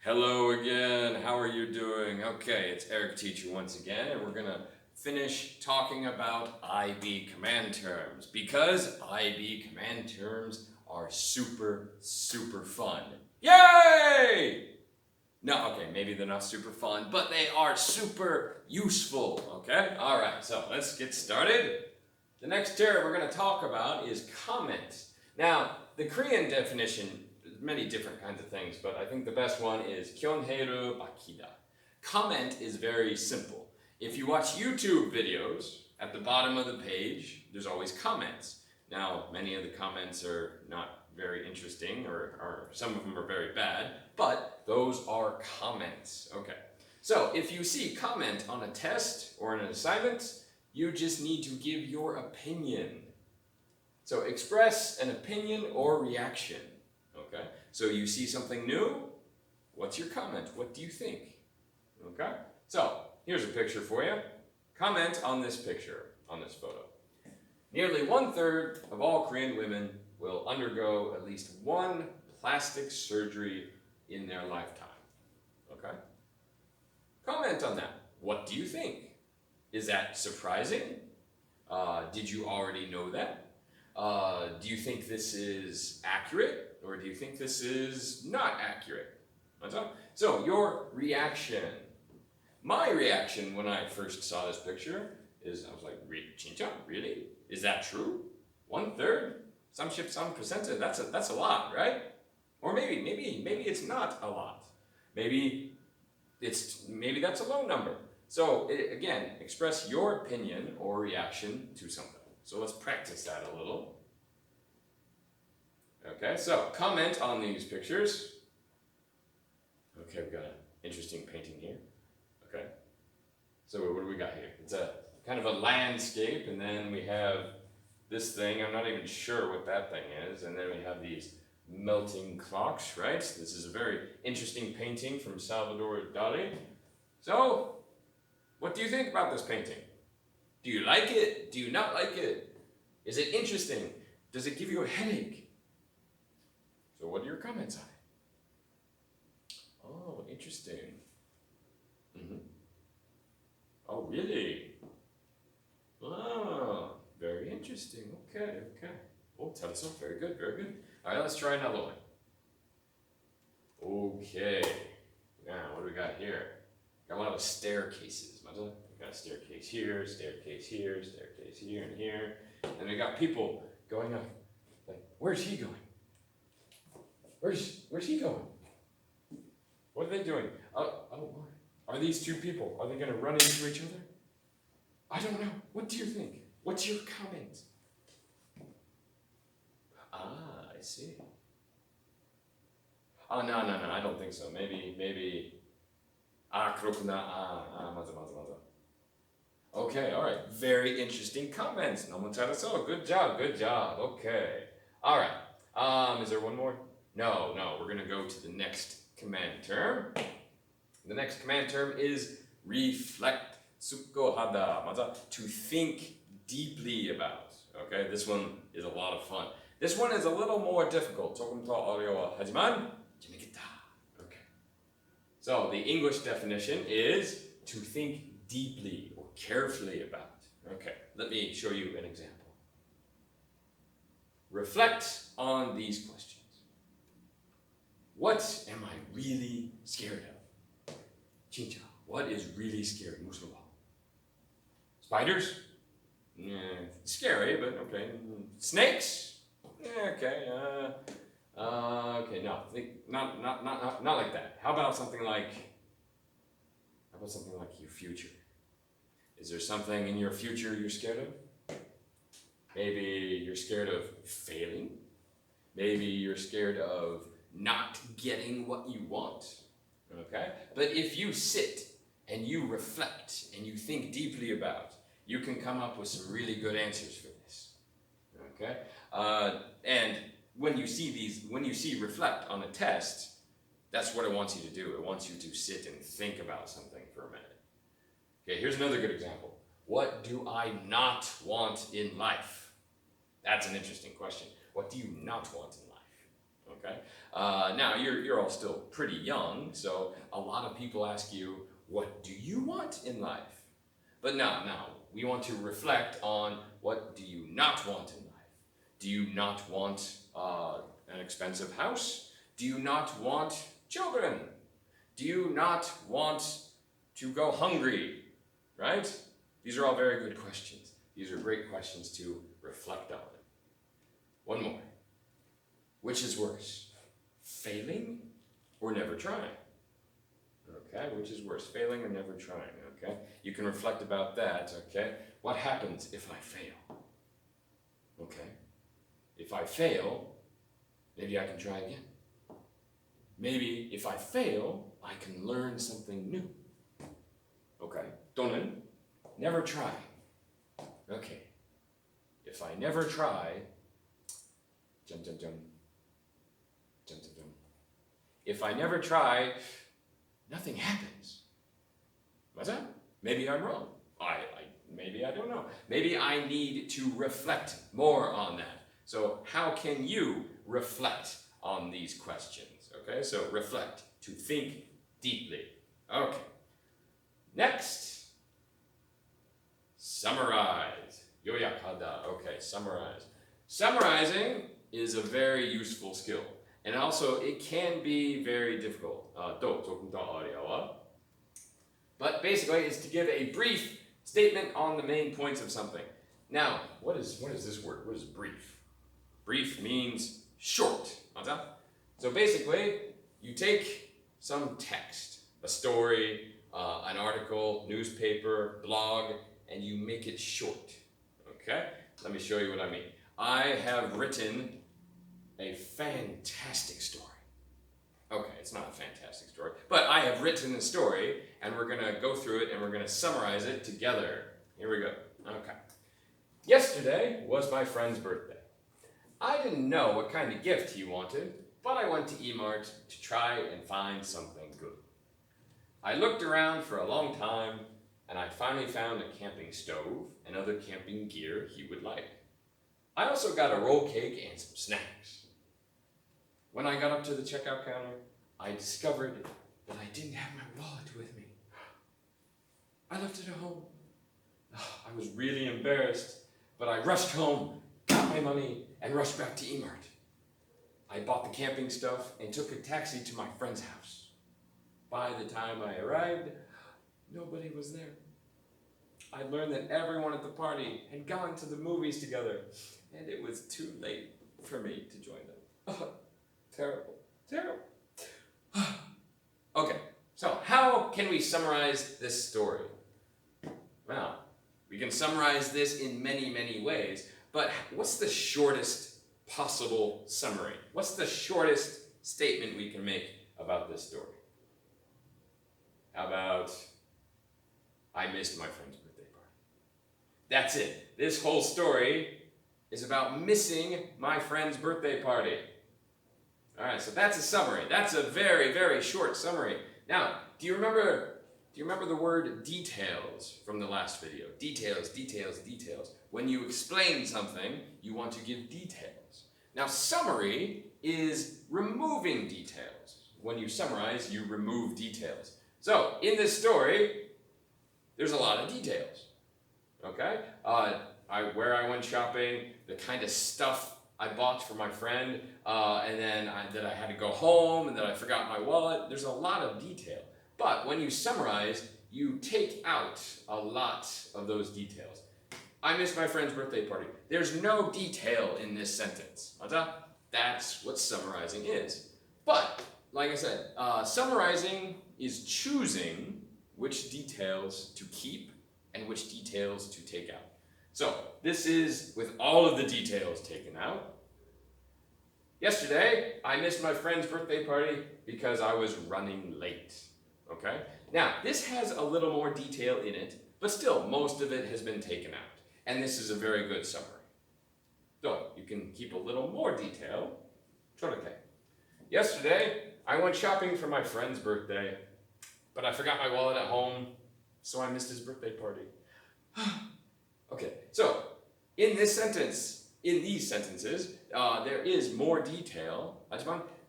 Hello again, how are you doing? Okay, it's Eric Teacher once again, and we're gonna finish talking about IB command terms because IB command terms are super fun. Yay! No, okay, maybe they're not super fun, but they are super useful, okay? Alright, so let's get started. The next term we're gonna talk about is comment. Now, the Korean definition, many different kinds of things, but I think the best one is kyonheru bakida. Comment is very simple. If you watch YouTube videos, at the bottom of the page, there's always comments. Now, many of the comments are not very interesting, or some of them are very bad, but those are comments. Okay. So, if you see comment on a test or an assignment, you just need to give your opinion. So, express an opinion or reaction. Okay? So you see something new, what's your comment? What do you think? Okay? So here's a picture for you. Comment on this picture, on this photo. Nearly 1/3 of all Korean women will undergo at least one plastic surgery in their lifetime. Okay? Comment on that. What do you think? Is that surprising? Did you already know that? Do you think this is accurate, or do you think this is not accurate? So, your reaction. My reaction when I first saw this picture is, I was like, Chincha, really? Is that true? 1/3? Some percentage, that's a lot, right? Or maybe it's not a lot. Maybe that's a low number. So, again, express your opinion or reaction to something. So let's practice that a little. Okay, so comment on these pictures. Okay, we've got an interesting painting here. Okay, so what do we got here? It's a kind of a landscape, and then we have this thing. I'm not even sure what that thing is. And then we have these melting clocks, right? This is a very interesting painting from Salvador Dali. So, what do you think about this painting? Do you like it? Do you not like it? Is it interesting? Does it give you a headache? So what are your comments on it? Oh, interesting. Oh, really? Oh, very interesting. Okay. Oh, tell us so. Very good. All right, let's try another one. Okay. Now, what do we got here? Got a lot of staircases. We got a staircase here, and here. And we got people going up. Like, where's he going? Where's he going? What are they doing? Are these two people? Are they going to run into each other? I don't know. What do you think? What's your comment? I see. Oh, no. I don't think so. Maybe. 그렇구나. 맞아. Okay, all right. Very interesting comments. 너무 잘했어. Good job. Okay. All right. Is there one more? No. We're going to go to the next command term. The next command term is reflect. 숙고하다. 맞아. To think deeply about. Okay, this one is a lot of fun. This one is a little more difficult. 조금 더 어려워하지만 재밌겠다. Okay. So the English definition is to think deeply or carefully about. Okay, let me show you an example. Reflect on these questions. What am I really scared of? Chincha, what is really scary? 무서워. Spiders? Scary, but okay. Snakes? Okay. Okay, no, not like that. How about something like your future? Is there something in your future you're scared of? Maybe you're scared of failing. Maybe you're scared of not getting what you want. Okay? But if you sit and you reflect and you think deeply about, you can come up with some really good answers for this. Okay? And when you see reflect on a test, that's what it wants you to do. It wants you to sit and think about something for a minute. Okay, here's another good example. What do I not want in life? That's an interesting question. What do you not want in life? Okay? Now, you're all still pretty young, so a lot of people ask you, what do you want in life? But now, we want to reflect on what do you not want in life? Do you not want an expensive house? Do you not want children? Do you not want to go hungry? Right? These are all very good questions. These are great questions to reflect on. One more. Which is worse? Failing or never trying? Okay, which is worse? Failing or never trying? Okay, you can reflect about that. Okay, what happens if I fail? Okay, if I fail, maybe I can try again. Maybe if I fail, I can learn something new. Okay, Donen, never try. Okay, if I never try, jump, jump, jump, jump, jump, jump. If I never try, nothing happens. What's that? Maybe I'm wrong. Maybe I don't know. Maybe I need to reflect more on that. So how can you reflect on these questions? Okay, so reflect, to think deeply. Okay. Next, summarize. Yoyakada. Okay, summarize. Summarizing is a very useful skill. And also, it can be very difficult. But basically, it's to give a brief statement on the main points of something. Now, what is this word? What is brief? Brief means short. So basically, you take some text, a story, an article, newspaper, blog, and you make it short. Okay? Let me show you what I mean. I have written a fantastic story. Okay, it's not a fantastic story, but I have written a story, and we're going to go through it, and we're going to summarize it together. Here we go. Okay. Yesterday was my friend's birthday. I didn't know what kind of gift he wanted, but I went to E-Mart to try and find something good. I looked around for a long time, and I finally found a camping stove and other camping gear he would like. I also got a roll cake and some snacks. When I got up to the checkout counter, I discovered that I didn't have my wallet with me. I left it at home. I was really embarrassed, but I rushed home, got my money, and rushed back to E-Mart. I bought the camping stuff and took a taxi to my friend's house. By the time I arrived, nobody was there. I learned that everyone at the party had gone to the movies together, and it was too late for me to join them. Terrible. Terrible. Okay, so how can we summarize this story? Well, we can summarize this in many, many ways, but what's the shortest possible summary? What's the shortest statement we can make about this story? How about, I missed my friend's birthday party. That's it. This whole story is about missing my friend's birthday party. All right, so that's a summary. That's a very, very short summary. Now, do you remember the word details from the last video? Details, details, details. When you explain something, you want to give details. Now, summary is removing details. When you summarize, you remove details. So, in this story, there's a lot of details. Okay? Where I went shopping, the kind of stuff I bought for my friend, and then that I had to go home, and that I forgot my wallet. There's a lot of detail. But when you summarize, you take out a lot of those details. I missed my friend's birthday party. There's no detail in this sentence. That's what summarizing is. But, like I said, summarizing is choosing which details to keep and which details to take out. So, this is with all of the details taken out. Yesterday, I missed my friend's birthday party because I was running late. Okay? Now, this has a little more detail in it, but still, most of it has been taken out. And this is a very good summary. So, you can keep a little more detail. Okay. Yesterday, I went shopping for my friend's birthday, but I forgot my wallet at home, so I missed his birthday party. Okay, so in these sentences, there is more detail.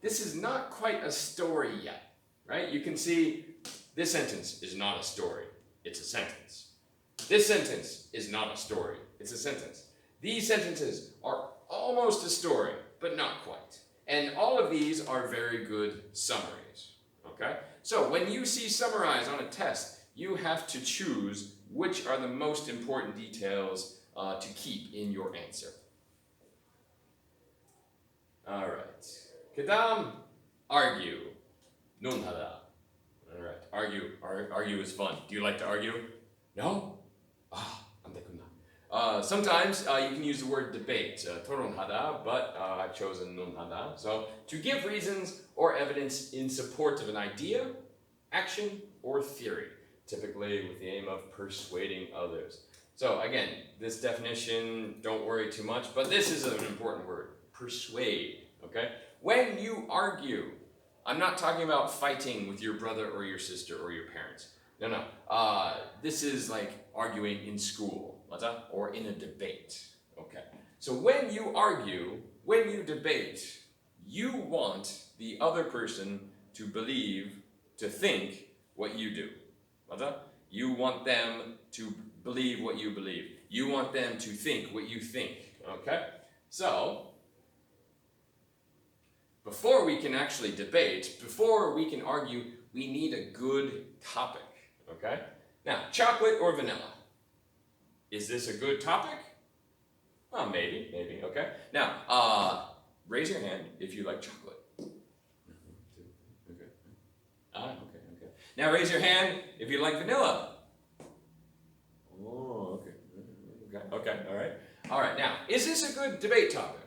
this is not quite a story yet, right? You can see this sentence is not a story, it's a sentence. This sentence is not a story, it's a sentence. These sentences are almost a story, but not quite. And all of these are very good summaries, okay? So when you see summarize on a test, you have to choose which are the most important details to keep in your answer. All right. 그다음, argue. 논하다. All right. Argue is fun. Do you like to argue? No? 안 됐구나. Sometimes you can use the word debate, 토론하다, but I've chosen 논하다. So, to give reasons or evidence in support of an idea, action, or theory, typically with the aim of persuading others. So again, this definition, don't worry too much, but this is an important word, persuade, okay? When you argue, I'm not talking about fighting with your brother or your sister or your parents. No. This is like arguing in school, 맞아? Or in a debate, okay? So when you argue, when you debate, you want the other person to believe, to think what you do, 맞아? You want them to believe what you believe. You want them to think what you think, okay? So, before we can actually debate, before we can argue, we need a good topic, okay? Now, chocolate or vanilla? Is this a good topic? Well, maybe, okay? Now, raise your hand if you like chocolate. Okay. Okay. Now raise your hand if you like vanilla. Oh, okay, all right. Now, is this a good debate topic?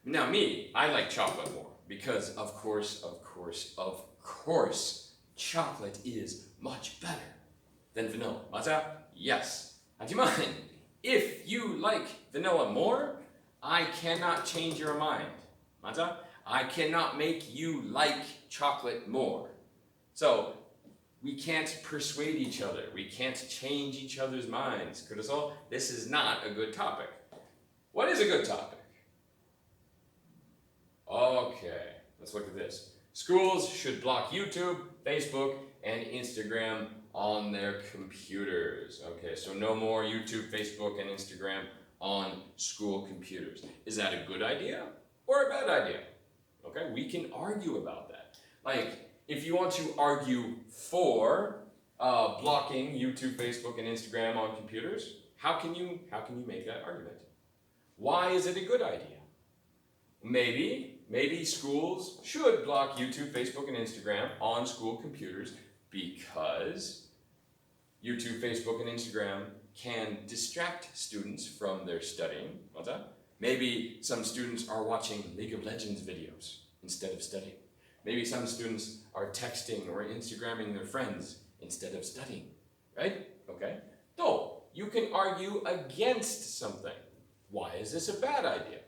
Now, me, I like chocolate more because, of course, chocolate is much better than vanilla. 맞아? Yes. 하지만, if you like vanilla more, I cannot change your mind. 맞아? I cannot make you like chocolate more. So, we can't persuade each other. We can't change each other's minds. 그래서 this is not a good topic. What is a good topic? Okay, let's look at this. Schools should block YouTube, Facebook, and Instagram on their computers. Okay, so no more YouTube, Facebook, and Instagram on school computers. Is that a good idea or a bad idea? Okay, we can argue about that. Like, if you want to argue for blocking YouTube, Facebook, and Instagram on computers, how can you make that argument? Why is it a good idea? Maybe schools should block YouTube, Facebook, and Instagram on school computers because YouTube, Facebook, and Instagram can distract students from their studying. Maybe some students are watching League of Legends videos instead of studying. Maybe some students are texting or Instagramming their friends instead of studying, right? Okay. So, you can argue against something. Why is this a bad idea?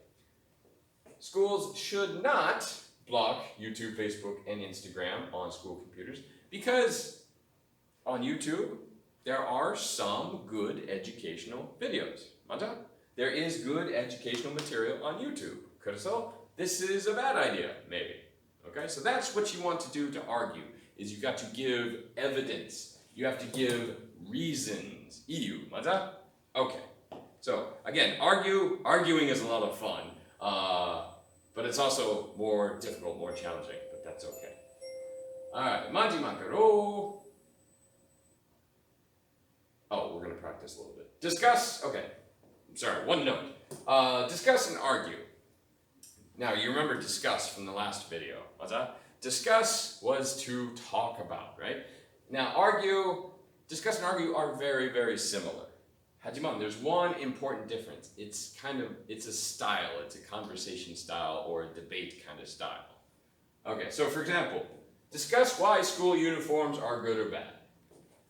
Schools should not block YouTube, Facebook, and Instagram on school computers because on YouTube, there are some good educational videos. 맞아? There is good educational material on YouTube. 그래서 this is a bad idea, maybe. Okay, so that's what you want to do to argue, is you got to give evidence. You have to give reasons. 이유, 맞아? Okay. So, again, arguing is a lot of fun, but it's also more difficult, more challenging, but that's okay. Alright, 마지막으로. Oh, we're going to practice a little bit. Discuss, okay. Sorry, one note. Discuss and argue. Now, you remember discuss from the last video, 맞아? Discuss was to talk about, right? Now, discuss and argue are very, very similar. 하지만, there's one important difference. It's a style. It's a conversation style or a debate kind of style. Okay, so for example, discuss why school uniforms are good or bad.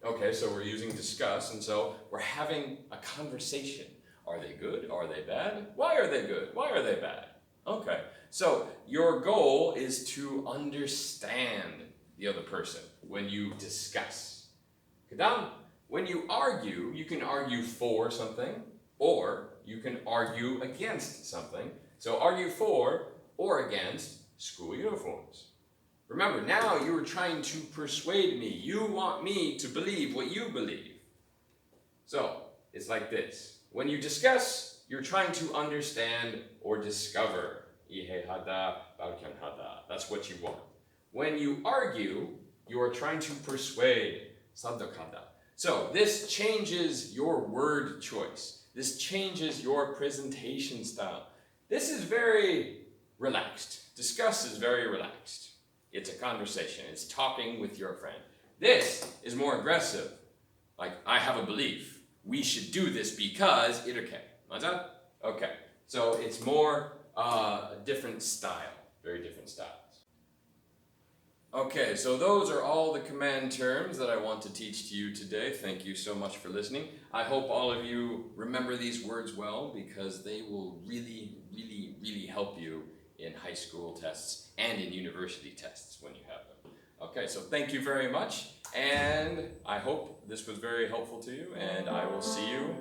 Okay, so we're using discuss, and so we're having a conversation. Are they good? Are they bad? Why are they good? Why are they bad? Okay, so your goal is to understand the other person when you discuss. 그다음, when you argue, you can argue for something, or you can argue against something. So argue for or against school uniforms. Remember, now you are trying to persuade me. You want me to believe what you believe. So, it's like this. When you discuss, you're trying to understand or discover. Ihe hada, balkan hada. That's what you want. When you argue, you are trying to persuade. Sabdakada. So, this changes your word choice. This changes your presentation style. This is very relaxed. Discuss is very relaxed. It's a conversation. It's talking with your friend. This is more aggressive. Like, I have a belief. We should do this because it okay. 맞아? Okay. So it's more a different style. Very different styles. Okay, so those are all the command terms that I want to teach to you today. Thank you so much for listening. I hope all of you remember these words well because they will really, really, really help you in high school tests and in university tests when you have them. Okay, so thank you very much, and I hope this was very helpful to you, and I will see you